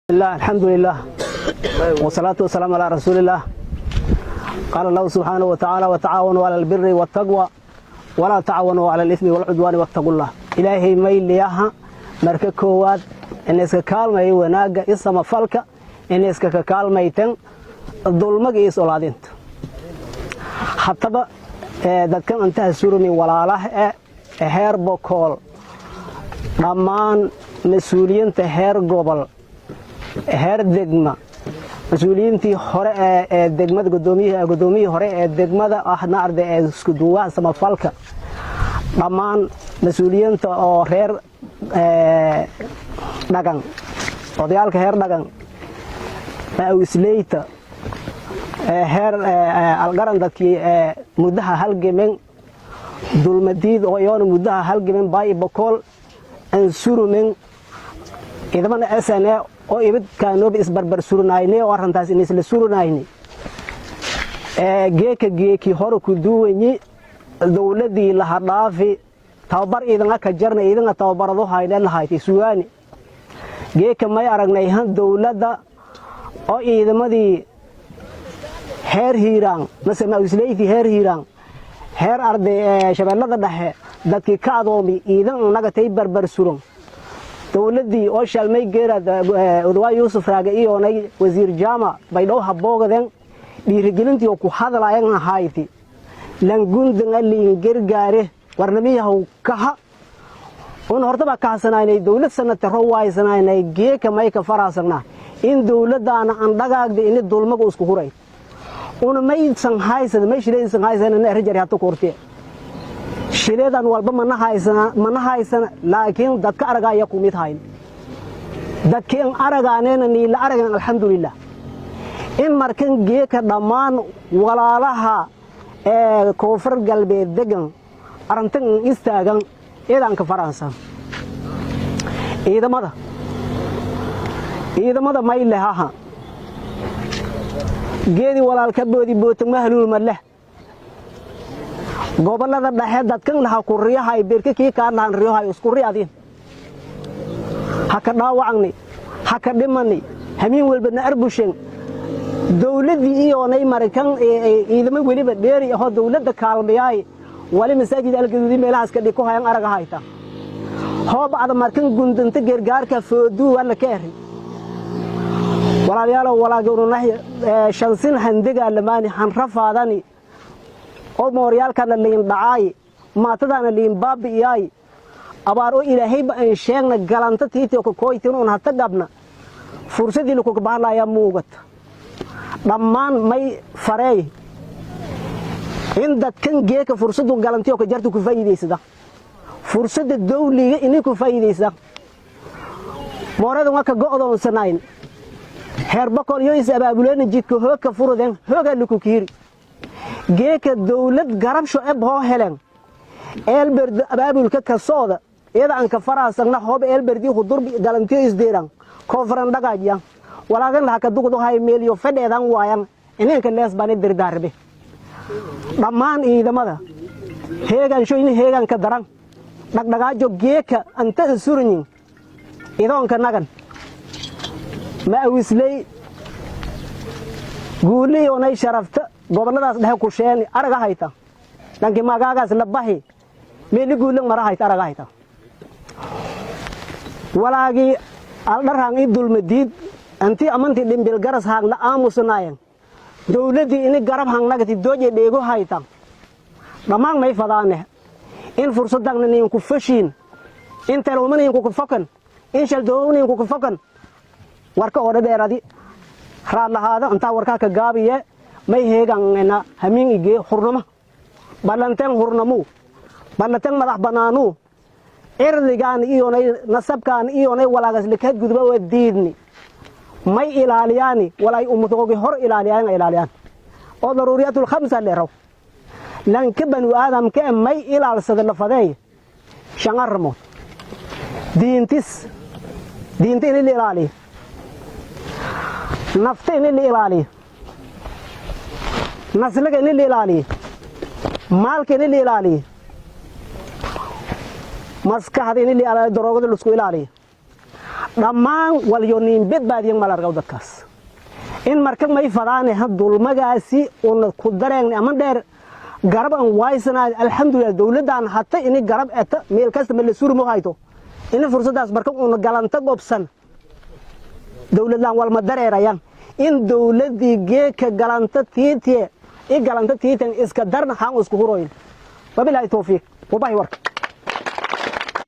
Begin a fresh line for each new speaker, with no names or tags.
الحمد لله والصلاة والسلام على رسول الله. قال الله سبحانه وتعالى وتعاونوا على البر والتقوى ولا تعاونوا على الإثم والعدوان واتقوا الله. إلهي ميل ليها مركز كواد إن إسك كالمي وناقة إسما فالك إن إسك كالميتن الظلمك إيس أولادينت حتى dadkan inta surmi walaalaha heer boqol dhamaan mas'uuliyiinta heer gobol heer degma mas'uuliyiintii hore ee degmada gudoomiyihii hore ee degmada ahna arday ee isku duwaa samafalka dhamaan mas'uuliyiinta oo reer dhagan odayaalka heer dhagan isleeyta heer algaran dadkii muddaha halgamen dulmadiid oo yoona muddaha halgamen baay boqol aan surumen idamana SNA oo ibad kaanoob isbarbar surnaayne oo arintaas in isla surnaayne geeki hore ku duwani dawladii la hadhaafi tababar idan ka jarna idan tababarado hayneen lahayti suwaani geeka may aragnay han dawladda oo iidamadii heer hiiraan masama isleeytii heer hiiraan heer arday shabeellada dhexe dadkii ka adoomi iidan naga tay barbar suran dawladii oo shalmay geerada odwaa Yuusuf Raage iyo wasiir Jaama bay dhow haboogaden dhiirigelintii ku hadlaayeen ahayti lan gundan aliin gargaare warnamiyaha ka on hortaba ka hasanaynay dawlad sanad rawaysanaynay geeka may ka faraasana in dawladana aan dhagaagda in dulmaga isku huray una maysan haysan may shileeysan haysan in rajari hata koortee shileedan walba mana haysan laakiin dadka aragaya ku mid hayn dadkeen aragaanena ni la aragan alxamdulillah in markan geeka dhamaan walaalaha ee koonfur galbeed degan arintan istaagan eedanka faransan ciidamada may leeyaha geedi walaalka boodi bootan mahaluul marleh gobolada dhexe dadkan laha ku riyahay beerka kii ka dhaan riyahay isku riyaadin haka dhaawacni haka dhimani hameen walbana arbushin dawladii iyo nay markan ciidamada waliba dheeri ah dawladda kaalmayay wali masaajid algaduudi meelahaas ka dhiko hayaan araga hayta hoob aad markan gundanta gargaarka foodu wala keeri walaalayaal walaagownahay shansin handiga lamaani han rafaadani oo mooryaalkana liin dhacay maatadana liin baabiyay abaar oo ilaahay ba aan sheegna galanta tiito ko kooytin oo hata gabna fursadii lagu ka bahalaya muuqata dhammaan may faray in dadkan geeka fursadu galantiyo ka jartu ku faa'iideysada fursada dawliga inay ku faa'iideysada moorada waa ka go'doonsanayn heer boqol iyo is abaabuleen jidka hooga furudeen hooga lagu kiiri geeka dawlad garabsho ebho helen elberd abaabulka ka sooda iyada aan ka faraasana hoob elberdii xudur galantiyo isdeeran koonfuran dhagaajiya walaagan la ka dugdo hay meeliyo fadheedan waayan inanka leesbaan dirdaarbe dhammaan ciidamada heegan shooyin heegan ka daran dhagdhagaajo geeka anta surunin idoonka nagan ma wislay guulay oo nay sharafta goboladaas dhexe ku sheen araga hayta dhankii magaagaas la bahi meel guulan mara hayta araga hayta walaagi aldharaan idulmadiid anti amanti dhimbil garas haag la aamusnaayeen dawladii in garab hangnagati dooje dheego hayta dhamaan may fadaane in fursadana nin ku fashiin in taloomanin ku fakan in shal doonin ku fakan warka oo dheeradi raad lahaada inta warka ka gaabiye may heeganna hameen ige hurnama balantan hurnamu balantan madax banaanu irdigan iyo nasabkan iyo walaagas likaad gudba oo diidni may ilaaliyani walay ummadooga hor ilaaliyaan oo daruuriyatul khamsa leerow lan kabanu aadam ka may ilaalsada la faday shangarmo diintin in ilaali naftin in ilaali naslaga in ilaali maalka in ilaali maskaxda in ilaali daroogada la isku ilaali dhammaan walyoniin badbaadiyan malargaw dadkaas in marka may fadaane dulmagaasi oo ku dareen ama dheer garab aan waysana alxamdulillah dawladdan hatta in garab eta meel kasta ma la surmo hayto in fursadaas marka uu galanta gobsan dawladdan wal ma dareerayaan in dawladii geeka galanta tiitiye galanta tiitan iska darna haan isku hurooyin wabillahi tawfiiq wabahi warka